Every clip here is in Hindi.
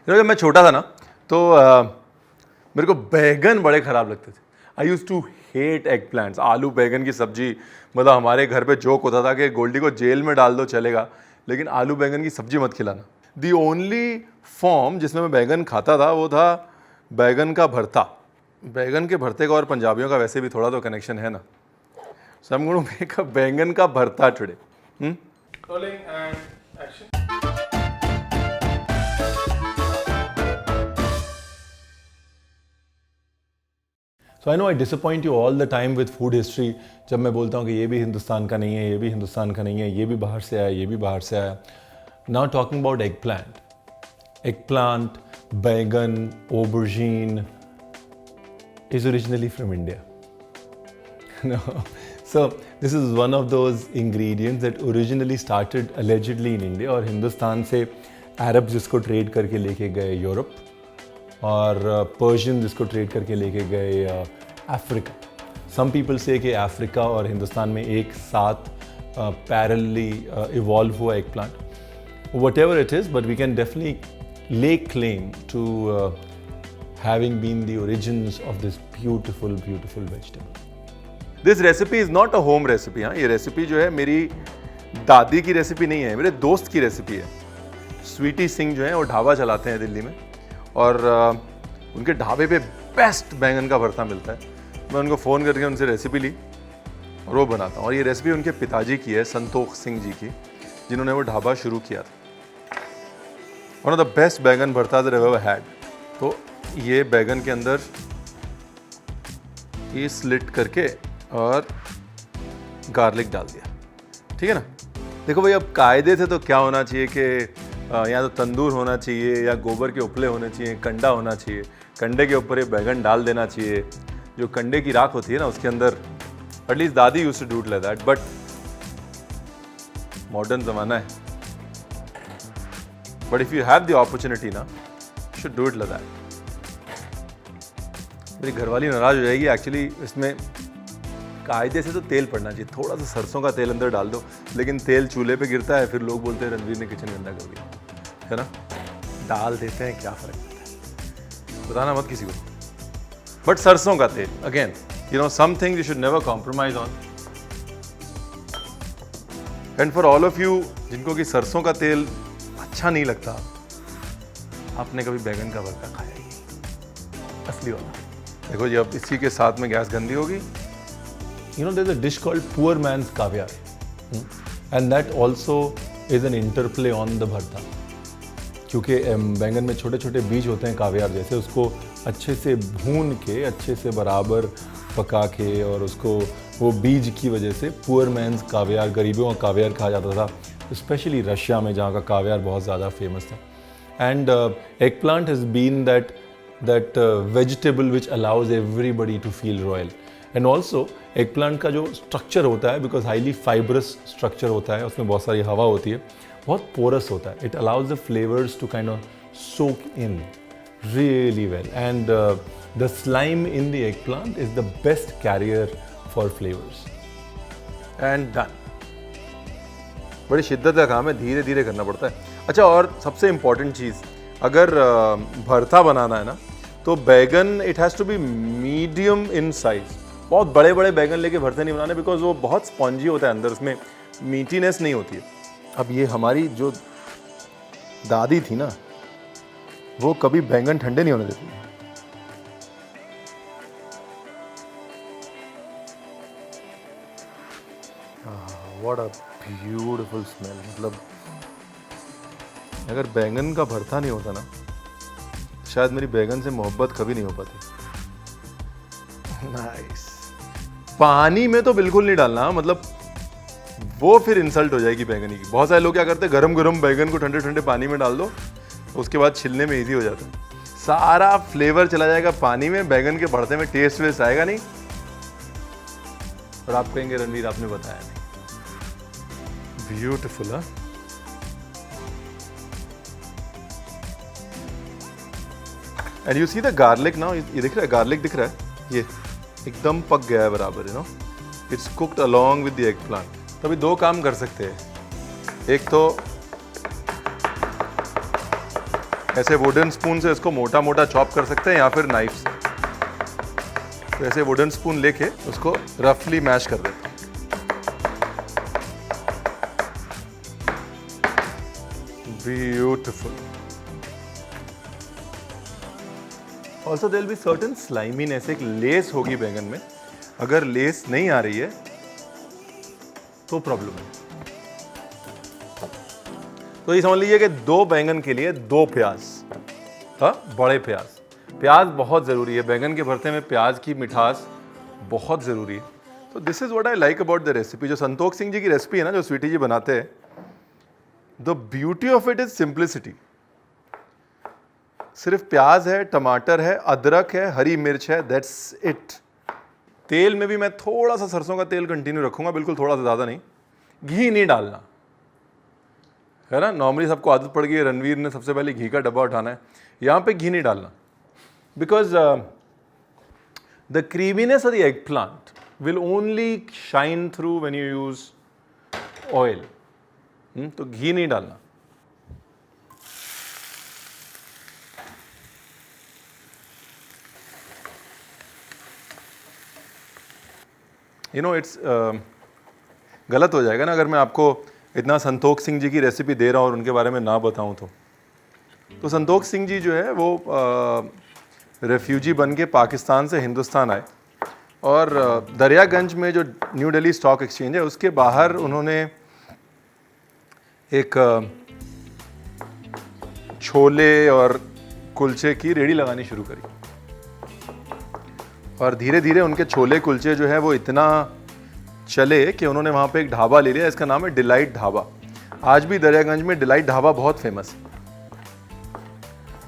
जब मैं छोटा था ना तो मेरे को बैगन बड़े ख़राब लगते थे। I use to hate eggplants, आलू बैगन की सब्जी। मतलब हमारे घर पे जोक होता था कि गोल्डी को जेल में डाल दो चलेगा, लेकिन आलू बैगन की सब्जी मत खिलाना। दी ओनली फॉर्म जिसमें मैं बैगन खाता था वो था बैगन का भरता। बैगन के भरते का और पंजाबियों का वैसे भी थोड़ा तो कनेक्शन है ना। So I am going to make a बैंगन का भरता today. Rolling and action. So I know I disappoint you all the time with food history. जब मैं बोलता हूँ कि ये भी हिंदुस्तान का नहीं है, ये भी हिंदुस्तान का नहीं है, ये भी बाहर से आया, ये भी बाहर से आया। Now talking about egg plant. Egg plant, बैगन, aubergine is originally from India. No. So this is one of those ingredients that originally started allegedly in India, और हिंदुस्तान से अरब जिसको ट्रेड करके लेके गए यूरोप, और पर्शियन जिसको ट्रेड करके लेके गए अफ्रीका। सम पीपल से कि अफ्रीका और हिंदुस्तान में एक साथ पैरेलली इवॉल्व हुआ एक plant. Whatever it is, but we can definitely lay claim to having been the origins of this beautiful, beautiful vegetable. This recipe is not a home recipe. हाँ, ये रेसिपी जो है मेरी दादी की रेसिपी नहीं है, मेरे दोस्त की रेसिपी है। स्वीटी सिंह जो है वो ढाबा चलाते हैं दिल्ली में, और उनके ढाबे पे बेस्ट बैंगन का भरता मिलता है। मैं उनको फ़ोन करके उनसे रेसिपी ली और वो बनाता हूँ। और ये रेसिपी उनके पिताजी की है, संतोख सिंह जी की, जिन्होंने वो ढाबा शुरू किया था। वन ऑफ द बेस्ट बैंगन भरता दैट आई एवर हैड। तो ये बैंगन के अंदर ये स्लिट करके और गार्लिक डाल दिया, ठीक है ना। देखो भाई, अब कायदे थे तो क्या होना चाहिए कि या तो तंदूर होना चाहिए या गोबर के उपले होने चाहिए, कंडा होना चाहिए, कंडे के ऊपर ये बैंगन डाल देना चाहिए। जो कंडे की राख होती है ना उसके अंदर, एटलीस्ट दादी used to do it like that, but modern ज़माना है। But if you have the opportunity ना, should do it like that. मेरी घरवाली नाराज़ हो जाएगी एक्चुअली। इसमें कायदे से तो तेल पड़ना चाहिए, थोड़ा सा सरसों का तेल अंदर डाल दो, लेकिन तेल चूल्हे पे गिरता है, फिर लोग बोलते हैं रणवीर ने किचन गंदा कर दिया, है ना। डाल देते हैं, क्या फ़र्क पड़ता है, बताना मत किसी को। बट सरसों का तेल, again you know, something you should never compromise on. And for all of you जिनको कि सरसों का तेल अच्छा नहीं लगता, आपने कभी बैगन का भरता खाया ही असली वाला। देखो जी, अब इसी के साथ में गैस गंदी होगी। You know, there's a dish called poor man's caviar, and that also is an interplay on the भरता। क्योंकि बैंगन में छोटे छोटे बीज होते हैं कावियार जैसे, उसको अच्छे से भून के, अच्छे से बराबर पका के, और उसको वो बीज की वजह से पुअर मैंस कावियार, गरीबों का कावियार कहा जाता था, स्पेशली रशिया में जहाँ का कावियार बहुत ज़्यादा फेमस था। And eggplant has been that vegetable which allows everybody to feel royal. And also eggplant का जो स्ट्रक्चर होता है, बिकॉज हाईली फाइब्रस स्ट्रक्चर होता है, उसमें बहुत सारी हवा होती है, बहुत पोरस होता है। It allows the flavours to kind of soak in really well, and the slime in the eggplant is the best carrier for flavours. And done. बड़ी शिद्दत का काम है, धीरे धीरे करना पड़ता है। अच्छा, और सबसे इम्पॉर्टेंट चीज़, अगर भरता बनाना है ना, तो बैगन it has to be medium in size. बहुत बड़े बड़े बैगन लेके भरते नहीं बनाने, बिकॉज वो बहुत स्पॉन्जी होता है अंदर, उसमें मीटीनेस नहीं होती है। अब ये हमारी जो दादी थी ना, वो कभी बैंगन ठंडे नहीं होने देती। What a beautiful smell. मतलब अगर बैंगन का भरता नहीं होता ना, शायद मेरी बैगन से मोहब्बत कभी नहीं हो पाती। नाइस। पानी में तो बिल्कुल नहीं डालना, मतलब वो फिर इंसल्ट हो जाएगी बैंगनी की। बहुत सारे लोग क्या करते हैं, गरम गरम बैंगन को ठंडे ठंडे पानी में डाल दो, उसके बाद छिलने में इजी हो जाता है। सारा फ्लेवर चला जाएगा पानी में, बैंगन के भरते में टेस्ट वेस्ट आएगा नहीं, और आप कहेंगे रणवीर आपने बताया नहीं। ब्यूटिफुल। हाँ, and you see the garlic now, ये दिख रहा है, गार्लिक दिख रहा है, ये एकदम पक गया है बराबर, you know, it's cooked along with the egg plant. तो अभी दो काम कर सकते हैं, एक तो ऐसे वुडन स्पून से इसको मोटा मोटा चॉप कर सकते हैं या फिर नाइफ से। तो ऐसे वुडन स्पून लेके उसको रफली मैश कर देते हैं। Beautiful. Also there will be certain sliminess, एक लेस होगी बैंगन में। अगर लेस नहीं आ रही है तो प्रॉब्लम है। तो ये समझ लीजिए कि 2 बैंगन के लिए 2 प्याज, हाँ बड़े प्याज। प्याज बहुत ज़रूरी है बैंगन के भरते में, प्याज की मिठास बहुत ज़रूरी है। तो this is what I like about the recipe. जो संतोष सिंह जी की रेसिपी है ना, जो स्वीटी जी बनाते हैं, the beauty of it is simplicity. सिर्फ प्याज है, टमाटर है, अदरक है, हरी मिर्च है, दैट्स इट। तेल में भी मैं थोड़ा सा सरसों का तेल कंटिन्यू रखूंगा, बिल्कुल थोड़ा सा, ज़्यादा नहीं। घी नहीं डालना है ना, नॉर्मली सबको आदत पड़ गई है, रणवीर ने सबसे पहले घी का डब्बा उठाना है, यहाँ पे घी नहीं डालना। Because the creaminess of the egg plant will only shine through when you use oil. तो घी नहीं डालना। इट्स गलत हो जाएगा ना अगर मैं आपको इतना संतोष सिंह जी की रेसिपी दे रहा हूँ और उनके बारे में ना बताऊँ तो संतोष सिंह जी जो है वो रेफ्यूजी बन के पाकिस्तान से हिंदुस्तान आए और दरियागंज में जो न्यू दिल्ली स्टॉक एक्सचेंज है उसके बाहर उन्होंने एक छोले और कुलचे की रेडी लगानी शुरू करी। और धीरे धीरे उनके छोले कुलचे जो है वो इतना चले कि उन्होंने वहाँ पे एक ढाबा ले लिया, इसका नाम है डिलाइट ढाबा। आज भी दरियागंज में डिलाइट ढाबा बहुत फेमस है।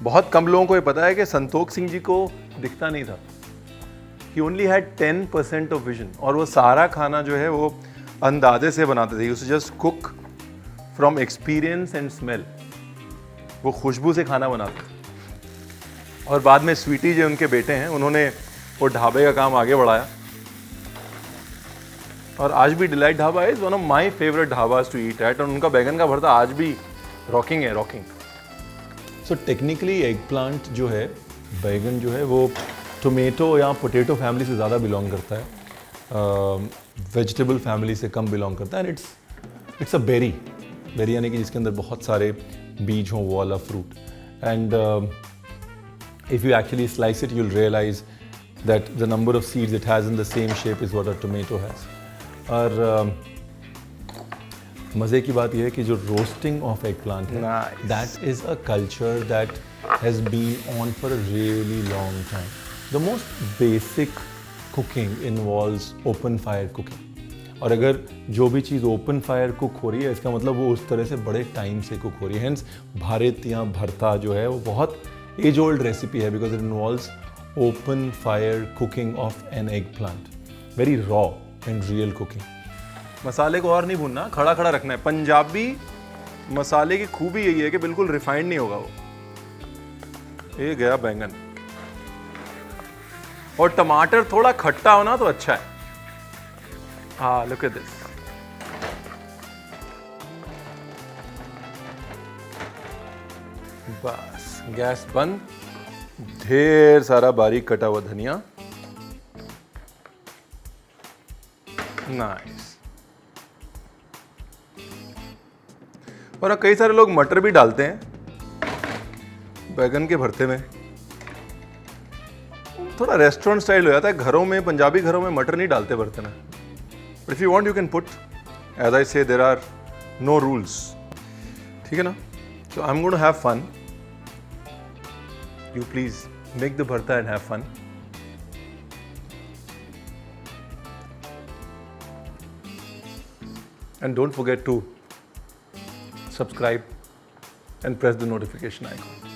बहुत कम लोगों को ये पता है कि संतोष सिंह जी को दिखता नहीं था। ही ओनली हैड 10% ऑफ विजन, और वो सारा खाना जो है वो अंदाजे से बनाते थे। Used to just cook from experience and smell. वो खुशबू से खाना बनाते थे। और बाद में स्वीटी जो उनके बेटे हैं, उन्होंने वो ढाबे का काम आगे बढ़ाया और आज भी Delight Dhaba is one of my favourite dhabas to eat at. और उनका बैंगन का भरता आज भी रॉकिंग है, rocking. So technically eggplant जो है, बैगन जो है, वो टोमेटो या पोटैटो फैमिली से ज़्यादा बिलोंग करता है, वेजिटेबल फैमिली से कम बिलोंग करता है। एंड इट्स अ बेरी यानी कि जिसके अंदर बहुत सारे बीज हों, वो वाला fruit. And if you actually slice it, you'll realize that the number of seeds it has in the same shape is what a tomato has. और मज़े की बात यह है कि जो रोस्टिंग ऑफ एग प्लांट है, that is a culture that has been on for a really long time. The most basic cooking involves open fire cooking. और अगर जो भी चीज़ ओपन फायर कुक हो रही है, इसका मतलब वो उस तरह से बड़े टाइम से कुक हो रही है। हेंस भारत या भरता जो है वो बहुत एज ओल्ड रेसिपी है, because it involves open fire cooking of an egg plant, very raw and real cooking. मसाले को और नहीं भूनना, खड़ा खड़ा रखना है। पंजाबी मसाले की खूबी यही है कि बिल्कुल रिफाइंड नहीं होगा वो। ये गया बैंगन, और टमाटर थोड़ा खट्टा होना तो अच्छा है। हाँ, लुक एट दिस। बस गैस बंद। ढेर सारा बारीक कटा हुआ धनिया, नाइस। और कई सारे लोग मटर भी डालते हैं बैगन के भरते में। थोड़ा रेस्टोरेंट स्टाइल हो जाता है। घरों में, पंजाबी घरों में मटर नहीं डालते भरते में। But if you want you can put, as I say there are no rules, ठीक है ना। So I am going to have fun. You please make the bharta and have fun. And don't forget to subscribe and press the notification icon.